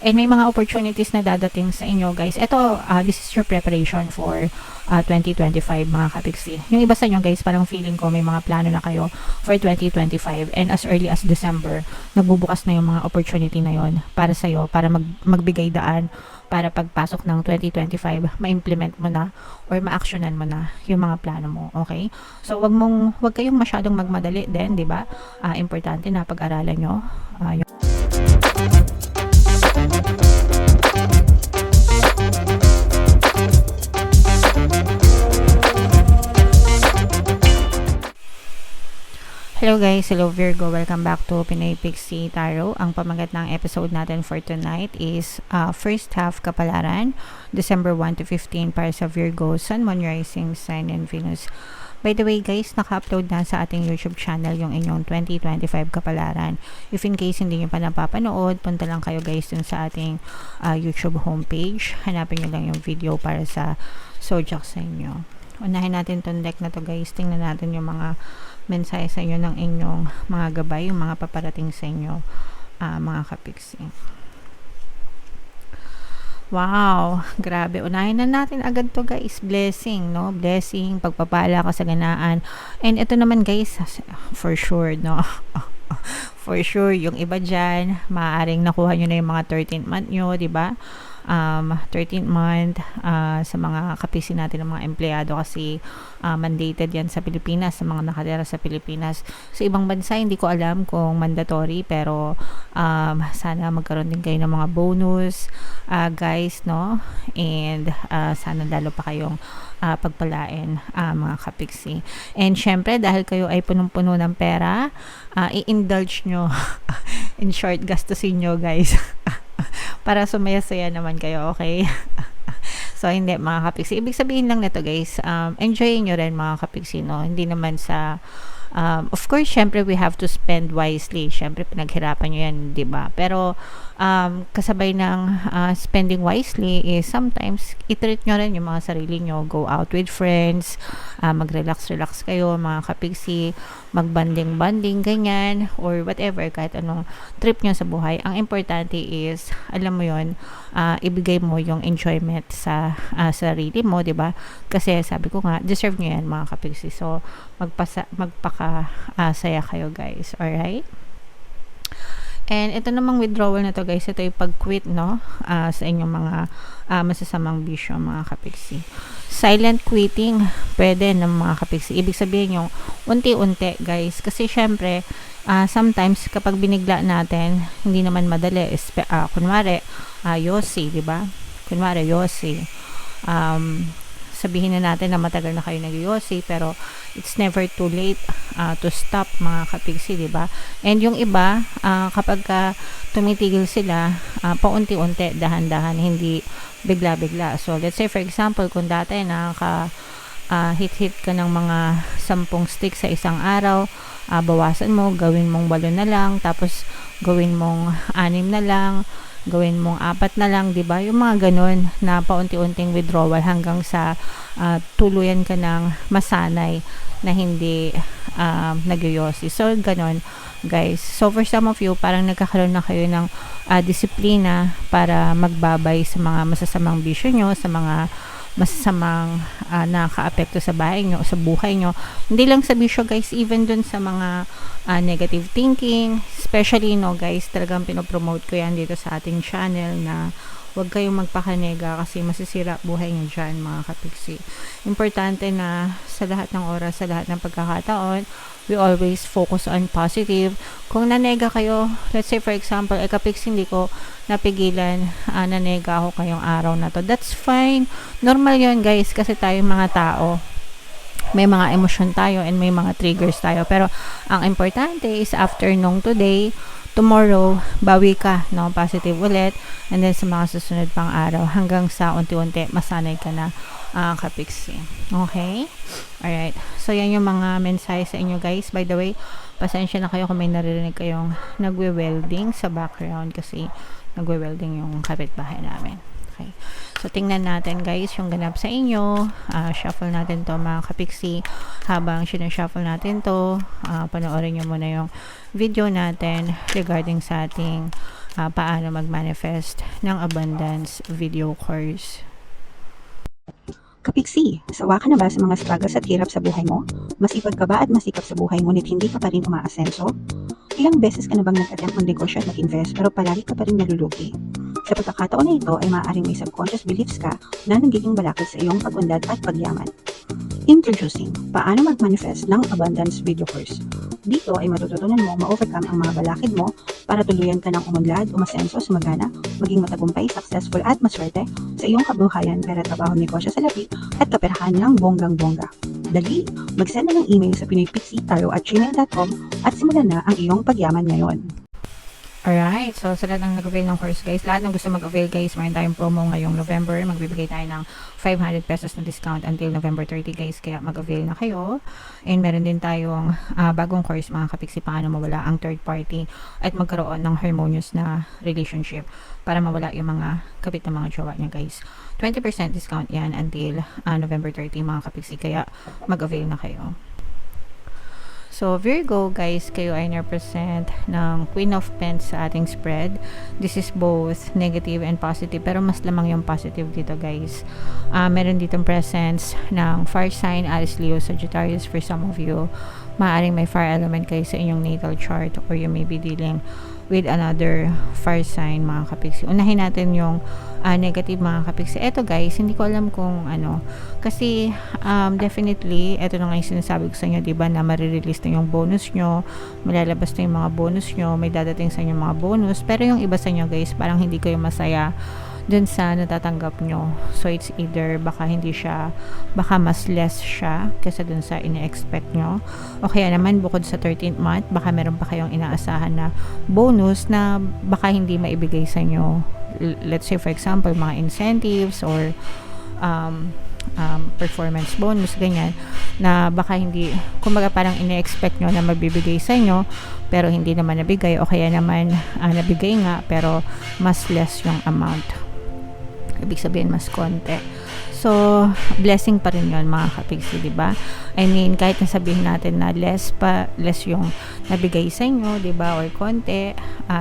And may mga opportunities na dadating sa inyo guys. Ito, this is your preparation for 2025 mga kapiksi. Yung iba sa inyo guys, parang feeling ko may mga plano na kayo for 2025 and as early as December, nagbubukas na yung mga opportunity na yon para sa'yo, para magbigay daan para pagpasok ng 2025, ma-implement mo na or ma-actionan mo na yung mga plano mo, okay? So, wag kayong masyadong magmadali din, di ba? Importante na pag-aralan nyo. Hello guys, hello Virgo, welcome back to Pinoy Pixie Tarot. Ang pamagat ng episode natin for tonight is first half kapalaran, December 1 to 15 para sa Virgo, Sun, Moon, Rising, Sign, and Venus. By the way guys, naka-upload na sa ating YouTube channel yung inyong 2025 kapalaran. If in case hindi nyo pa napapanood, punta lang kayo guys dun sa ating YouTube homepage. Hanapin nyo lang yung video para sa zodiac sa inyo. Unahin natin tong deck na to guys. Tingnan natin yung mga mensahe sa inyo ng inyong mga gabay, yung mga paparating sa inyo, mga kapiksi. Wow, grabe. Unahin na natin agad to guys. Blessing, no? Blessing, pagpapala, kasaganaan. And ito naman guys, for sure, no? For sure, yung iba dyan, maaaring nakuha nyo na yung mga 13th month nyo, di ba? 13th month sa mga kapisi natin ng mga empleyado kasi mandated yan sa Pilipinas, sa mga nakatira sa Pilipinas. Sa ibang bansa, hindi ko alam kung mandatory, pero sana magkaroon din kayo ng mga bonus, guys, no? And sana lalo pa kayong pagpalain, mga kapiksi. And syempre, dahil kayo ay punong-puno ng pera, i-indulge nyo. In short, gastusin nyo, guys. Para sumaya-saya naman kayo, okay? So, hindi mga kapiksi. Ibig sabihin lang nito guys, enjoyin nyo rin mga kapiksi, no? Hindi naman sa, of course, syempre we have to spend wisely. Syempre, pinaghirapan nyo yan, di ba? Pero, kasabay ng spending wisely is sometimes i-treat nyo rin yung mga sarili nyo. Go out with friends, mag-relax kayo, mga kapiksi, mag-banding, ganyan, or whatever, kahit anong trip nyo sa buhay. Ang importante is, alam mo yon, ibigay mo yung enjoyment sa sarili mo, di ba? Kasi sabi ko nga, deserve nyo yan, mga kapiksi. So, magpaka-saya kayo, guys. Alright? And ito namang withdrawal na to guys, ito yung pag-quit, no? Sa inyong mga masasamang bisyo, mga kapiksi. Silent quitting, pwede ng mga kapiksi. Ibig sabihin yung unti-unti guys. Kasi syempre, sometimes kapag binigla natin, hindi naman madali. Kunwari, Yossi, di ba? Kunwari, Yossi. Sabihin na natin na matagal na kayo nag-Yossi, pero it's never too late to stop, mga kapiksi, di ba? And yung iba, kapag tumitigil sila, paunti-unti, dahan-dahan, hindi bigla-bigla. So, let's say for example, kung dati hit ka ng mga 10 stick sa isang araw, bawasan mo, gawin mong 8 na lang, tapos gawin mong 6 na lang, gawin mong 4 na lang, di ba? Yung mga ganun na paunti-unting withdrawal hanggang sa tuluyan ka ng masanay na hindi nagyoyosi. So, ganun, guys. So, for some of you, parang nagkakaroon na kayo ng disiplina para magbabay sa mga masasamang bisyo nyo, sa mga masasamang nakaka-apekto sa bahay nyo o sa buhay nyo. Hindi lang sa bisyo guys, even dun sa mga negative thinking, especially no guys, talagang pinopromote ko yan dito sa ating channel na huwag kayong magpakanega kasi masisira buhay nyo dyan, mga kapiksi. Importante na sa lahat ng oras, sa lahat ng pagkakataon, we always focus on positive. Kung nanega kayo, let's say for example, kapiksi hindi ko napigilan, nanega ako kayong araw na to. That's fine. Normal yun guys, kasi tayong mga tao, may mga emosyon tayo and may mga triggers tayo. Pero ang importante is after nung today, tomorrow, bawi ka, no? Positive ulit. And then sa mga susunod pang araw, hanggang sa unti-unti, masanay ka na, kapiksi. Okay? Alright. So, yan yung mga mensahe sa inyo, guys. By the way, pasensya na kayo kung may naririnig kayong nagwe-welding sa background kasi nagwe-welding yung kapitbahay namin. Okay. So, tingnan natin guys yung ganap sa inyo. Shuffle natin to, mga kapiksi. Habang sinashuffle natin to, panoorin nyo muna yung video natin regarding sa ating paano mag-manifest ng abundance video course. Kapiksi, sawa ka na ba sa mga struggles at hirap sa buhay mo? Masipag ka ba at masikap sa buhay ngunit hindi ka pa rin umaasenso? Ilang beses ka na bang nag-attempt ng negosyo at mag-invest pero palagi ka pa rin nalulugi? Sa pagkakataon na ito ay maaaring may subconscious beliefs ka na nagiging balakid sa iyong pag-unlad at pagyaman. Introducing, paano mag-manifest ng abundance video course. Dito ay matututunan mo ma-overcome ang mga balakid mo para tuluyan ka ng umunlad, umasenso, sumagana, maging matagumpay, successful at maswerte sa iyong kabuhayan, pera, trabaho, negosyo sa labi at kaperahan ng bonggang-bongga. Dali, mag-send na ng email sa pinoypixie@gmail.com at simulan na ang iyong pagyaman ngayon. Alright, so sa lahat ng nag-avail ng course guys, lahat ng gusto mag-avail guys, mayroon tayong promo ngayong November, magbibigay tayo ng 500 pesos na discount until November 30 guys, kaya mag-avail na kayo. And meron din tayong bagong course mga kapiksi, paano mawala ang third party at magkaroon ng harmonious na relationship para mawala yung mga kapit na mga jowa niya guys. 20% discount yan until November 30 mga kapiksi, kaya mag-avail na kayo. So, Virgo, guys, kayo ay represent ng Queen of Pentacles sa ating spread. This is both negative and positive, pero mas lamang yung positive dito, guys. Meron ditong presence ng fire sign, Aries, Leo, Sagittarius for some of you. Maaaring may fire element kayo sa inyong natal chart or you may be dealing with another fire sign, mga kapiksi. Unahin natin yung negative, mga kapiksi. Eto guys, hindi ko alam kung ano. Kasi, definitely, eto na nga yung sinasabi ko sa inyo, diba, na marirelease na yung bonus nyo, malalabas na yung mga bonus nyo, may dadating sa inyo mga bonus. Pero yung iba sa inyo guys, parang hindi kayo masaya dun sa natatanggap nyo. So, it's either baka hindi siya, baka mas less siya kaysa dun sa ine-expect nyo. O kaya naman, bukod sa 13th month, baka meron pa kayong inaasahan na bonus na baka hindi maibigay sa inyo. Let's say, for example, mga incentives or performance bonus, ganyan, na baka hindi, kumbaga parang ine-expect nyo na mabibigay sa inyo, pero hindi naman nabigay, o kaya naman nabigay nga, pero mas less yung amount. Ibig sabihin, mas konti. So, blessing pa rin yun, mga kapiksi, diba? I mean, kahit nasabihin natin na less yung nabigay sa inyo, diba? Or konti,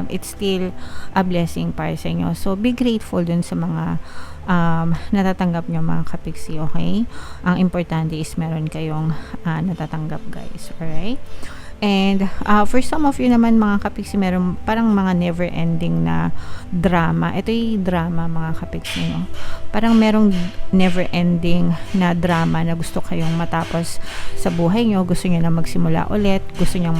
it's still a blessing para sa inyo. So, be grateful dun sa mga natatanggap nyo, mga kapiksi, okay? Ang importante is meron kayong natatanggap, guys. Alright? And for some of you naman, mga kapiksi, meron parang mga never ending na drama. Ito yung drama, mga kapiksi, no? Parang merong never ending na drama na gusto kayong matapos sa buhay nyo. Gusto nyo na magsimula ulit, gusto nyo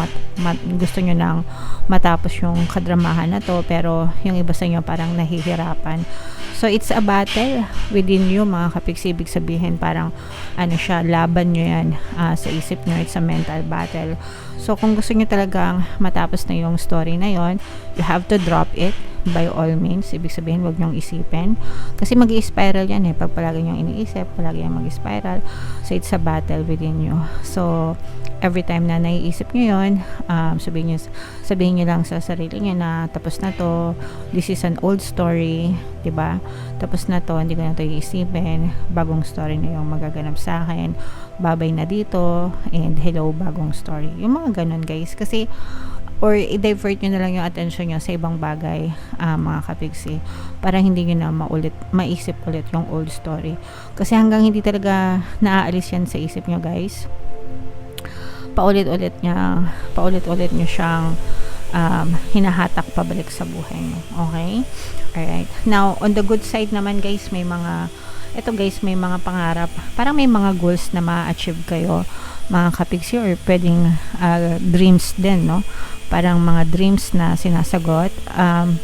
nang matapos yung kadramahan na to, pero yung iba sa inyo parang nahihirapan. So it's a battle within you, mga kapiksi. Ibig sabihin parang siya, laban nyo yan sa isip nyo. It's a mental battle. So, kung gusto nyo talagang matapos na yung story na yon, you have to drop it by all means. Ibig sabihin, wag nyong isipin. Kasi mag-i-spiral yan pag palagi nyong iniisip, palagi yung mag-spiral. So, it's a battle within you. So, every time na naiisip nyo yun, sabihin nyo lang sa sarili nyo na tapos na to, this is an old story, diba? Tapos na to, hindi ko na to iisipin, bagong story na yung magaganap sa akin, babay na dito, and hello, bagong story. Yung mga ganun, guys. Kasi, or i-divert nyo na lang yung attention nyo sa ibang bagay, mga kapiksi, para hindi nyo na maisip ulit yung old story. Kasi hanggang hindi talaga naaalis yan sa isip nyo, guys, paulit-ulit nyo siyang hinahatak pabalik sa buhay nyo. Okay? Alright. Now, on the good side naman, guys, may mga pangarap. Parang may mga goals na ma-achieve kayo, mga kapiksi, or pwedeng dreams din, no? Parang mga dreams na sinasagot.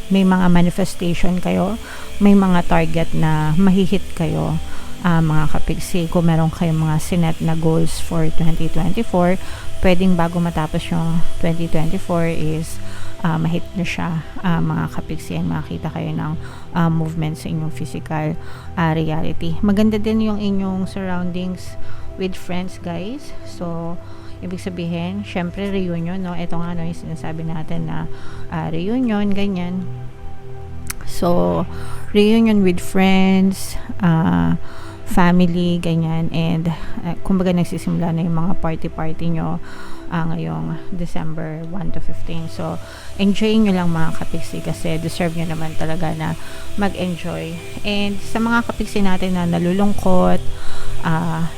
May mga manifestation kayo. May mga target na mahihit kayo, mga kapiksi. Kung meron kayong mga sinet na goals for 2024, pwedeng bago matapos yung 2024 is mahit nyo siya, mga kapiksi, and makita kayo ng movement sa inyong physical reality. Maganda din yung inyong surroundings with friends, guys. So, ibig sabihin, syempre reunion, no? Ito nga, no, yung sinasabi natin na reunion, ganyan. So, reunion with friends, family, ganyan, and kumbaga nagsisimula na yung mga party nyo. ngayong December 1 to 15. So, enjoy nyo lang mga kapiksi kasi deserve nyo naman talaga na mag-enjoy. And sa mga kapiksi natin na nalulungkot,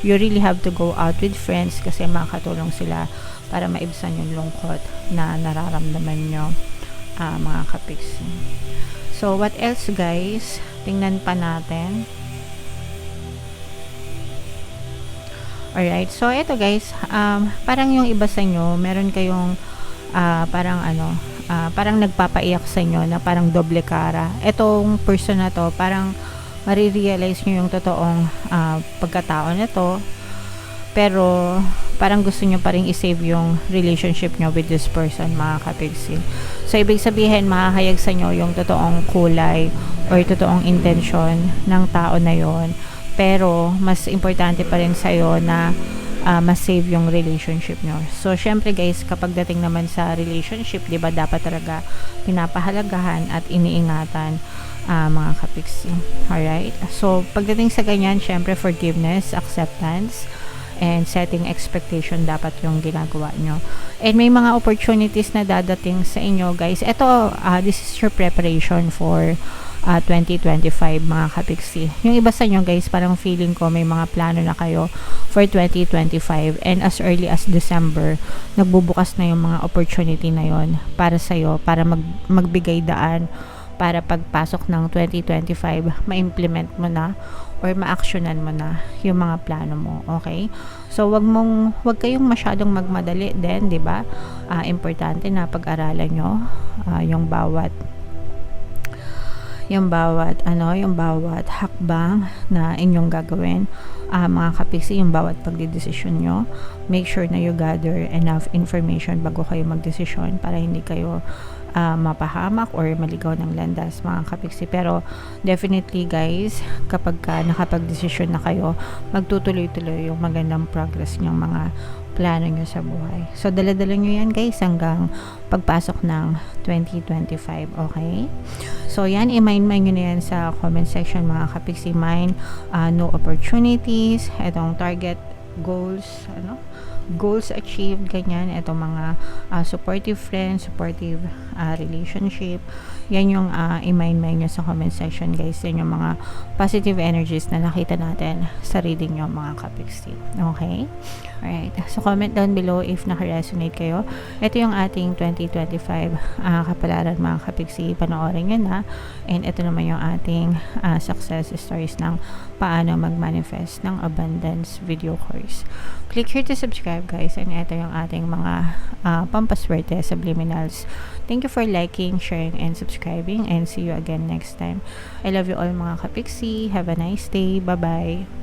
you really have to go out with friends kasi makakatulong sila para maibsan yung lungkot na nararamdaman nyo, mga kapiksi. So, what else guys? Tingnan pa natin. Alright, so ito guys, parang yung iba sa inyo, meron kayong parang nagpapaiyak sa inyo na parang doble cara. Etong person na to, parang marirealize nyo yung totoong pagkatao na to, pero parang gusto nyo pa rin i-save yung relationship nyo with this person, mga kapigsi. So, ibig sabihin, mahahayag sa nyo yung totoong kulay or totoong intention ng tao na yon, pero mas importante pa rin sa'yo na ma-save yung relationship nyo. So, syempre guys, kapag dating naman sa relationship, di ba, dapat talaga pinapahalagahan at iniingatan, mga kapiksi. Alright? So, pagdating sa ganyan, syempre, forgiveness, acceptance, and setting expectation dapat yung ginagawa nyo. And may mga opportunities na dadating sa inyo, guys. Ito, this is your preparation for 2025, mga kapiksi. Yung iba sa inyo guys, parang feeling ko may mga plano na kayo for 2025, and as early as December, nagbubukas na yung mga opportunity na yon para sa'yo, para magbigay daan para pagpasok ng 2025, ma-implement mo na or ma-actionan mo na yung mga plano mo, okay? So, wag kayong masyadong magmadali din, 'di ba? Importante na pag-aralan nyo yung bawat hakbang na inyong gagawin, mga kapiksi, yung bawat pagdidesisyon nyo. Make sure na you gather enough information bago kayo magdesisyon para hindi kayo mapahamak or maligaw ng landas, mga kapiksi. Pero definitely guys, kapag nakapag-desisyon na kayo, magtutuloy-tuloy yung magandang progress ng mga plano nyo sa buhay. So, dala-dala nyo yan guys hanggang pagpasok ng 2025, okay? So, yan, i-mind nyo na yan sa comment section, mga kapiksi. No opportunities, itong target goals, goals achieved, ganyan, itong mga supportive friends, supportive relationship, yan yung i-mind nyo sa comment section guys. Yan yung mga positive energies na nakita natin sa reading nyo, mga kapiksi. Okay? Alright, so comment down below if naka-resonate kayo. Ito yung ating 2025 kapalaran, mga kapiksi. Panoorin nyo na. And ito naman yung ating success stories ng paano mag-manifest ng abundance video course. Click here to subscribe guys, and ito yung ating mga pampaswerte subliminals. Thank you for liking, sharing, and subscribing, and see you again next time. I love you all, mga kapiksi. Have a nice day. Bye-bye.